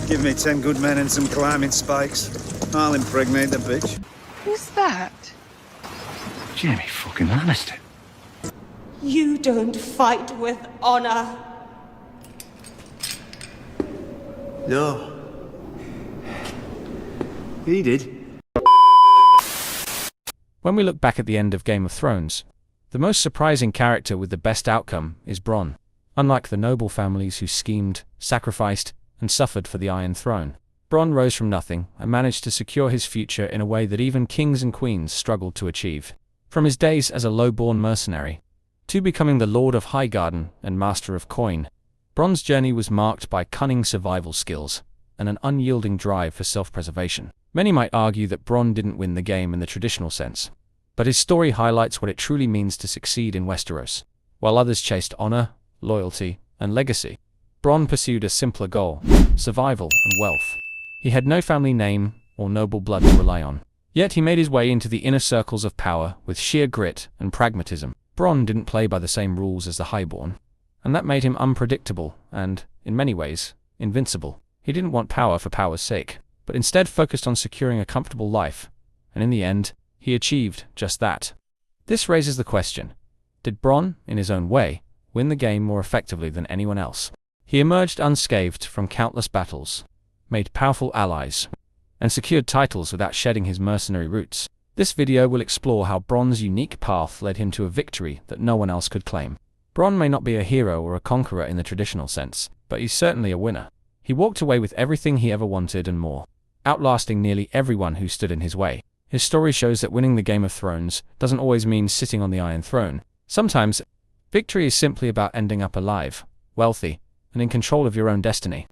Give me 10 good men and some climbing spikes. I'll impregnate the bitch. Who's that? Jamie fucking Lannister. You don't fight with honor. No. He did. When we look back at the end of Game of Thrones, the most surprising character with the best outcome is Bronn. Unlike the noble families who schemed, sacrificed, and suffered for the Iron Throne, Bronn rose from nothing and managed to secure his future in a way that even kings and queens struggled to achieve. From his days as a low-born mercenary to becoming the Lord of Highgarden and Master of Coin, Bronn's journey was marked by cunning survival skills and an unyielding drive for self-preservation. Many might argue that Bronn didn't win the game in the traditional sense, but his story highlights what it truly means to succeed in Westeros. While others chased honor, loyalty, and legacy, Bronn pursued a simpler goal: survival and wealth. He had no family name or noble blood to rely on. Yet he made his way into the inner circles of power with sheer grit and pragmatism. Bronn didn't play by the same rules as the Highborn, and that made him unpredictable and, in many ways, invincible. He didn't want power for power's sake, but instead focused on securing a comfortable life, and in the end, he achieved just that. This raises the question: did Bronn, in his own way, win the game more effectively than anyone else? He emerged unscathed from countless battles, made powerful allies, and secured titles without shedding his mercenary roots. This video will explore how Bronn's unique path led him to a victory that no one else could claim. Bronn may not be a hero or a conqueror in the traditional sense, but he's certainly a winner. He walked away with everything he ever wanted and more, outlasting nearly everyone who stood in his way. His story shows that winning the Game of Thrones doesn't always mean sitting on the Iron Throne. Sometimes, victory is simply about ending up alive, wealthy, and in control of your own destiny.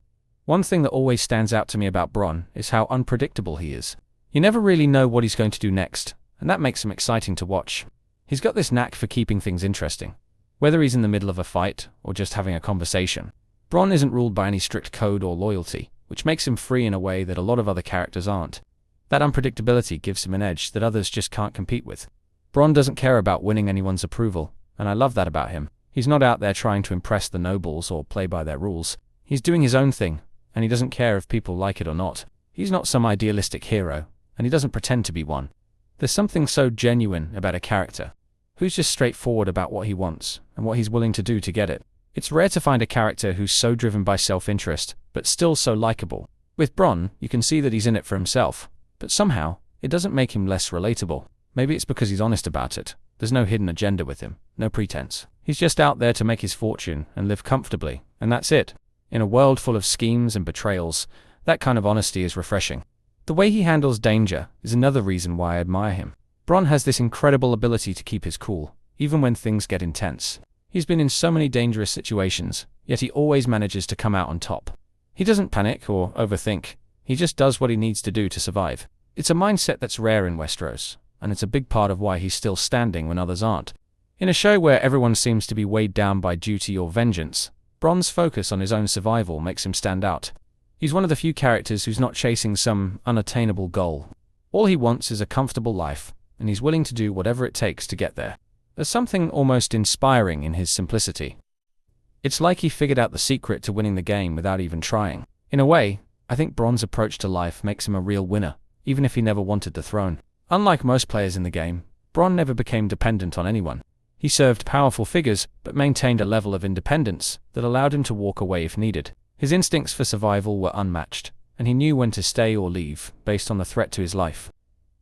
One thing that always stands out to me about Bronn is how unpredictable he is. You never really know what he's going to do next, and that makes him exciting to watch. He's got this knack for keeping things interesting. Whether he's in the middle of a fight or just having a conversation, Bronn isn't ruled by any strict code or loyalty, which makes him free in a way that a lot of other characters aren't. That unpredictability gives him an edge that others just can't compete with. Bronn doesn't care about winning anyone's approval, and I love that about him. He's not out there trying to impress the nobles or play by their rules. He's doing his own thing, and he doesn't care if people like it or not. He's not some idealistic hero, and he doesn't pretend to be one. There's something so genuine about a character who's just straightforward about what he wants and what he's willing to do to get it. It's rare to find a character who's so driven by self-interest, but still so likable. With Bronn, you can see that he's in it for himself, but somehow, it doesn't make him less relatable. Maybe it's because he's honest about it. There's no hidden agenda with him, no pretense. He's just out there to make his fortune and live comfortably, and that's it. In a world full of schemes and betrayals, that kind of honesty is refreshing. The way he handles danger is another reason why I admire him. Bronn has this incredible ability to keep his cool, even when things get intense. He's been in so many dangerous situations, yet he always manages to come out on top. He doesn't panic or overthink. He just does what he needs to do to survive. It's a mindset that's rare in Westeros, and it's a big part of why he's still standing when others aren't. In a show where everyone seems to be weighed down by duty or vengeance, Bronn's focus on his own survival makes him stand out. He's one of the few characters who's not chasing some unattainable goal. All he wants is a comfortable life, and he's willing to do whatever it takes to get there. There's something almost inspiring in his simplicity. It's like he figured out the secret to winning the game without even trying. In a way, I think Bronn's approach to life makes him a real winner, even if he never wanted the throne. Unlike most players in the game, Bronn never became dependent on anyone. He served powerful figures, but maintained a level of independence that allowed him to walk away if needed. His instincts for survival were unmatched, and he knew when to stay or leave based on the threat to his life.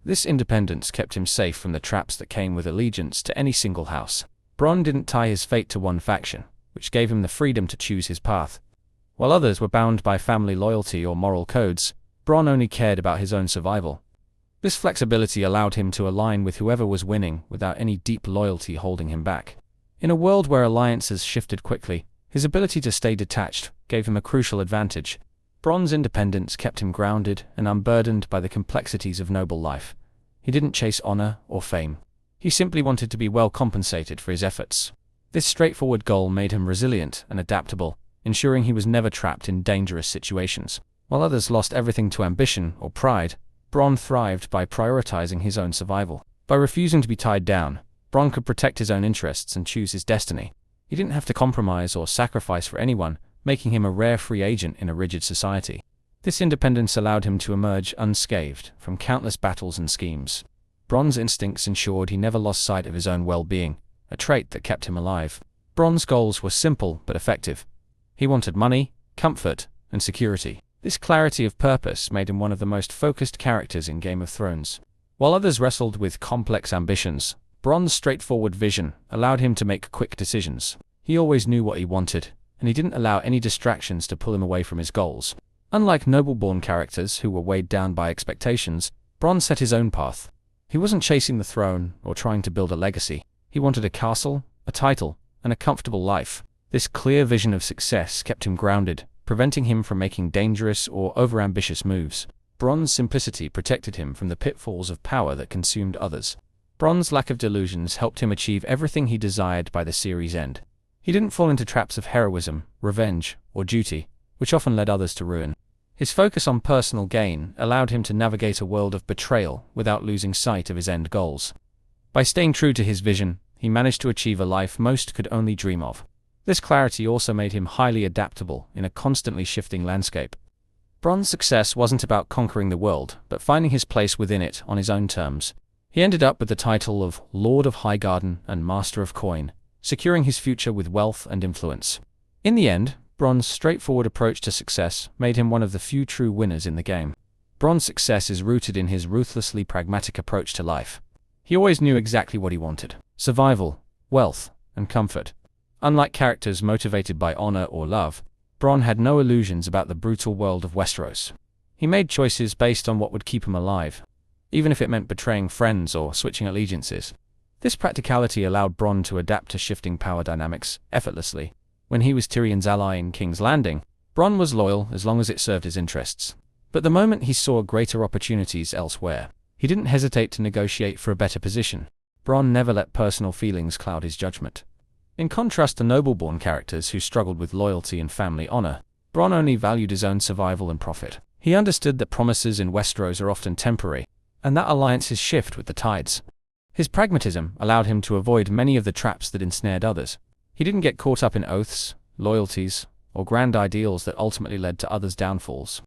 This independence kept him safe from the traps that came with allegiance to any single house. Bronn didn't tie his fate to one faction, which gave him the freedom to choose his path. While others were bound by family loyalty or moral codes, Bronn only cared about his own survival. This flexibility allowed him to align with whoever was winning without any deep loyalty holding him back. In a world where alliances shifted quickly, his ability to stay detached gave him a crucial advantage. Bronn's independence kept him grounded and unburdened by the complexities of noble life. He didn't chase honor or fame. He simply wanted to be well compensated for his efforts. This straightforward goal made him resilient and adaptable, ensuring he was never trapped in dangerous situations. While others lost everything to ambition or pride, Bronn thrived by prioritizing his own survival. By refusing to be tied down, Bronn could protect his own interests and choose his destiny. He didn't have to compromise or sacrifice for anyone, making him a rare free agent in a rigid society. This independence allowed him to emerge unscathed from countless battles and schemes. Bronn's instincts ensured he never lost sight of his own well-being, a trait that kept him alive. Bronn's goals were simple but effective. He wanted money, comfort, and security. This clarity of purpose made him one of the most focused characters in Game of Thrones. While others wrestled with complex ambitions, Bronn's straightforward vision allowed him to make quick decisions. He always knew what he wanted, and he didn't allow any distractions to pull him away from his goals. Unlike noble-born characters who were weighed down by expectations, Bronn set his own path. He wasn't chasing the throne or trying to build a legacy. He wanted a castle, a title, and a comfortable life. This clear vision of success kept him grounded, preventing him from making dangerous or overambitious moves. Bronn's simplicity protected him from the pitfalls of power that consumed others. Bronn's lack of delusions helped him achieve everything he desired by the series' end. He didn't fall into traps of heroism, revenge, or duty, which often led others to ruin. His focus on personal gain allowed him to navigate a world of betrayal without losing sight of his end goals. By staying true to his vision, he managed to achieve a life most could only dream of. This clarity also made him highly adaptable in a constantly shifting landscape. Bronn's success wasn't about conquering the world, but finding his place within it on his own terms. He ended up with the title of Lord of Highgarden and Master of Coin, securing his future with wealth and influence. In the end, Bronn's straightforward approach to success made him one of the few true winners in the game. Bronn's success is rooted in his ruthlessly pragmatic approach to life. He always knew exactly what he wanted: survival, wealth, and comfort. Unlike characters motivated by honor or love, Bronn had no illusions about the brutal world of Westeros. He made choices based on what would keep him alive, even if it meant betraying friends or switching allegiances. This practicality allowed Bronn to adapt to shifting power dynamics effortlessly. When he was Tyrion's ally in King's Landing, Bronn was loyal as long as it served his interests. But the moment he saw greater opportunities elsewhere, he didn't hesitate to negotiate for a better position. Bronn never let personal feelings cloud his judgment. In contrast to noble-born characters who struggled with loyalty and family honor, Bronn only valued his own survival and profit. He understood that promises in Westeros are often temporary, and that alliances shift with the tides. His pragmatism allowed him to avoid many of the traps that ensnared others. He didn't get caught up in oaths, loyalties, or grand ideals that ultimately led to others' downfalls.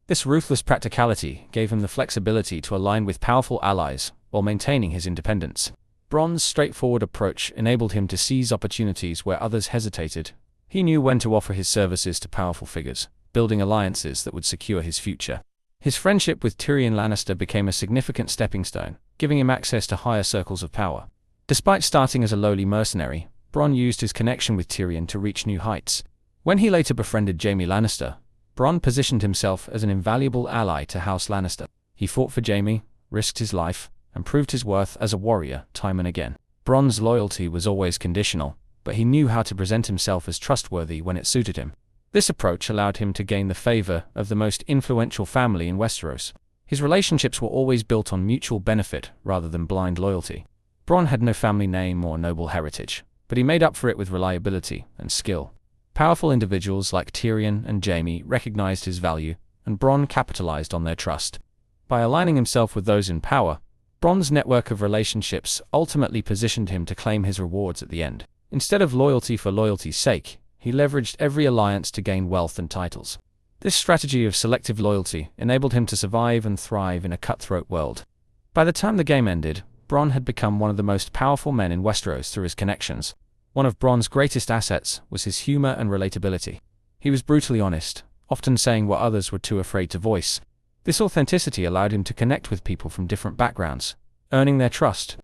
This ruthless practicality gave him the flexibility to align with powerful allies while maintaining his independence. Bronn's straightforward approach enabled him to seize opportunities where others hesitated. He knew when to offer his services to powerful figures, building alliances that would secure his future. His friendship with Tyrion Lannister became a significant stepping stone, giving him access to higher circles of power. Despite starting as a lowly mercenary, Bronn used his connection with Tyrion to reach new heights. When he later befriended Jaime Lannister, Bronn positioned himself as an invaluable ally to House Lannister. He fought for Jaime, risked his life, and proved his worth as a warrior time and again. Bronn's loyalty was always conditional, but he knew how to present himself as trustworthy when it suited him. This approach allowed him to gain the favor of the most influential family in Westeros. His relationships were always built on mutual benefit rather than blind loyalty. Bronn had no family name or noble heritage, but he made up for it with reliability and skill. Powerful individuals like Tyrion and Jaime recognized his value, and Bronn capitalized on their trust. By aligning himself with those in power, Bronn's network of relationships ultimately positioned him to claim his rewards at the end. Instead of loyalty for loyalty's sake, he leveraged every alliance to gain wealth and titles. This strategy of selective loyalty enabled him to survive and thrive in a cutthroat world. By the time the game ended, Bronn had become one of the most powerful men in Westeros through his connections. One of Bronn's greatest assets was his humor and relatability. He was brutally honest, often saying what others were too afraid to voice. This authenticity allowed him to connect with people from different backgrounds, earning their trust.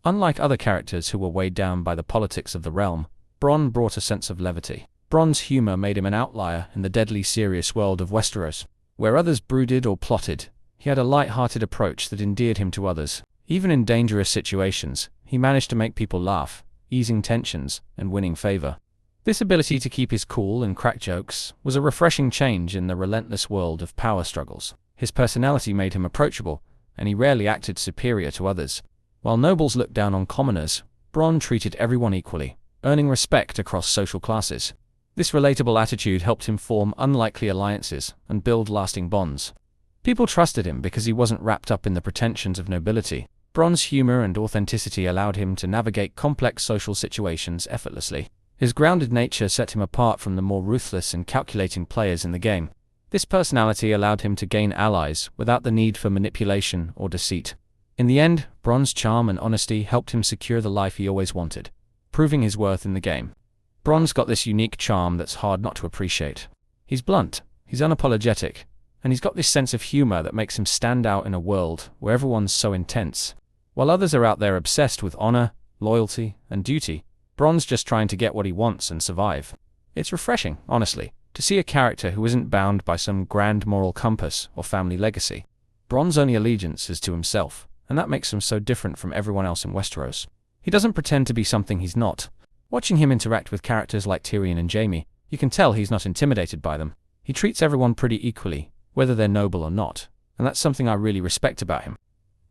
Unlike other characters who were weighed down by the politics of the realm, Bronn brought a sense of levity. Bronn's humor made him an outlier in the deadly serious world of Westeros. Where others brooded or plotted, he had a light-hearted approach that endeared him to others. Even in dangerous situations, he managed to make people laugh, easing tensions and winning favor. This ability to keep his cool and crack jokes was a refreshing change in the relentless world of power struggles. His personality made him approachable, and he rarely acted superior to others. While nobles looked down on commoners, Bronn treated everyone equally, earning respect across social classes. This relatable attitude helped him form unlikely alliances and build lasting bonds. People trusted him because he wasn't wrapped up in the pretensions of nobility. Bronn's humor and authenticity allowed him to navigate complex social situations effortlessly. His grounded nature set him apart from the more ruthless and calculating players in the game. This personality allowed him to gain allies without the need for manipulation or deceit. In the end, Bronn's charm and honesty helped him secure the life he always wanted, proving his worth in the game. Bronn's got this unique charm that's hard not to appreciate. He's blunt, he's unapologetic, and he's got this sense of humor that makes him stand out in a world where everyone's so intense. While others are out there obsessed with honor, loyalty, and duty, Bronn's just trying to get what he wants and survive. It's refreshing, honestly, to see a character who isn't bound by some grand moral compass or family legacy. Bronn's only allegiance is to himself, and that makes him so different from everyone else in Westeros. He doesn't pretend to be something he's not. Watching him interact with characters like Tyrion and Jaime, you can tell he's not intimidated by them. He treats everyone pretty equally, whether they're noble or not, and that's something I really respect about him.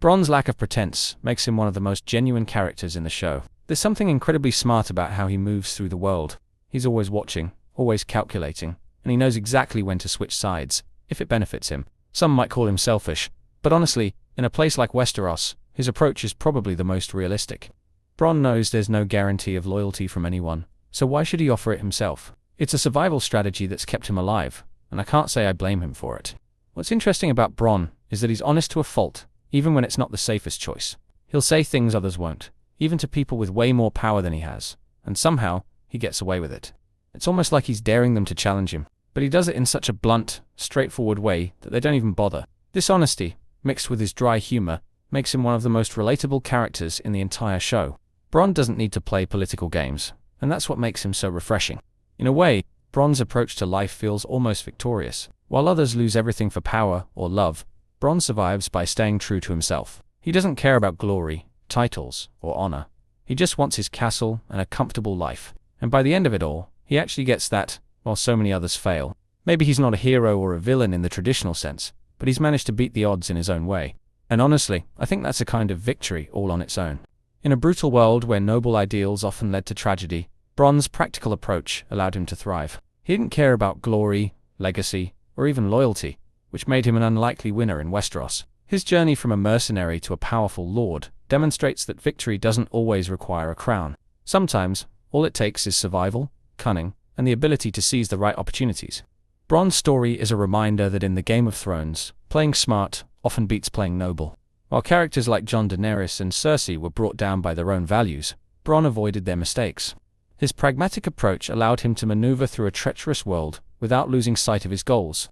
Bronn's lack of pretense makes him one of the most genuine characters in the show. There's something incredibly smart about how he moves through the world. He's always watching, always calculating, and he knows exactly when to switch sides, if it benefits him. Some might call him selfish, but honestly, in a place like Westeros, his approach is probably the most realistic. Bronn knows there's no guarantee of loyalty from anyone, so why should he offer it himself? It's a survival strategy that's kept him alive, and I can't say I blame him for it. What's interesting about Bronn is that he's honest to a fault, even when it's not the safest choice. He'll say things others won't, even to people with way more power than he has, and somehow, he gets away with it. It's almost like he's daring them to challenge him, but he does it in such a blunt, straightforward way that they don't even bother. This honesty, mixed with his dry humor, makes him one of the most relatable characters in the entire show. Bronn doesn't need to play political games, and that's what makes him so refreshing. In a way, Bronn's approach to life feels almost victorious. While others lose everything for power or love, Bronn survives by staying true to himself. He doesn't care about glory, titles, or honor. He just wants his castle and a comfortable life. And by the end of it all, he actually gets that, while so many others fail. Maybe he's not a hero or a villain in the traditional sense, but he's managed to beat the odds in his own way. And honestly, I think that's a kind of victory all on its own. In a brutal world where noble ideals often led to tragedy, Bronn's practical approach allowed him to thrive. He didn't care about glory, legacy, or even loyalty, which made him an unlikely winner in Westeros. His journey from a mercenary to a powerful lord demonstrates that victory doesn't always require a crown. Sometimes, all it takes is survival, cunning, and the ability to seize the right opportunities. Bronn's story is a reminder that in the Game of Thrones, playing smart often beats playing noble. While characters like Jon Daenerys and Cersei were brought down by their own values, Bronn avoided their mistakes. His pragmatic approach allowed him to maneuver through a treacherous world without losing sight of his goals.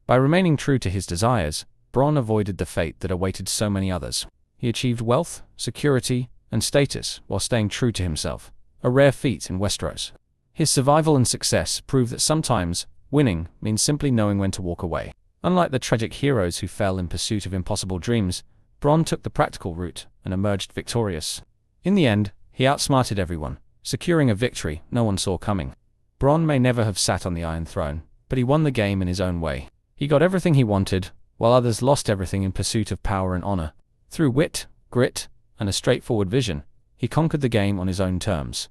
By remaining true to his desires, Bronn avoided the fate that awaited so many others. He achieved wealth, security, and status while staying true to himself, a rare feat in Westeros. His survival and success prove that sometimes, winning means simply knowing when to walk away. Unlike the tragic heroes who fell in pursuit of impossible dreams, Bronn took the practical route and emerged victorious. In the end, he outsmarted everyone, securing a victory no one saw coming. Bronn may never have sat on the Iron Throne, but he won the game in his own way. He got everything he wanted, while others lost everything in pursuit of power and honor. Through wit, grit, and a straightforward vision, he conquered the game on his own terms.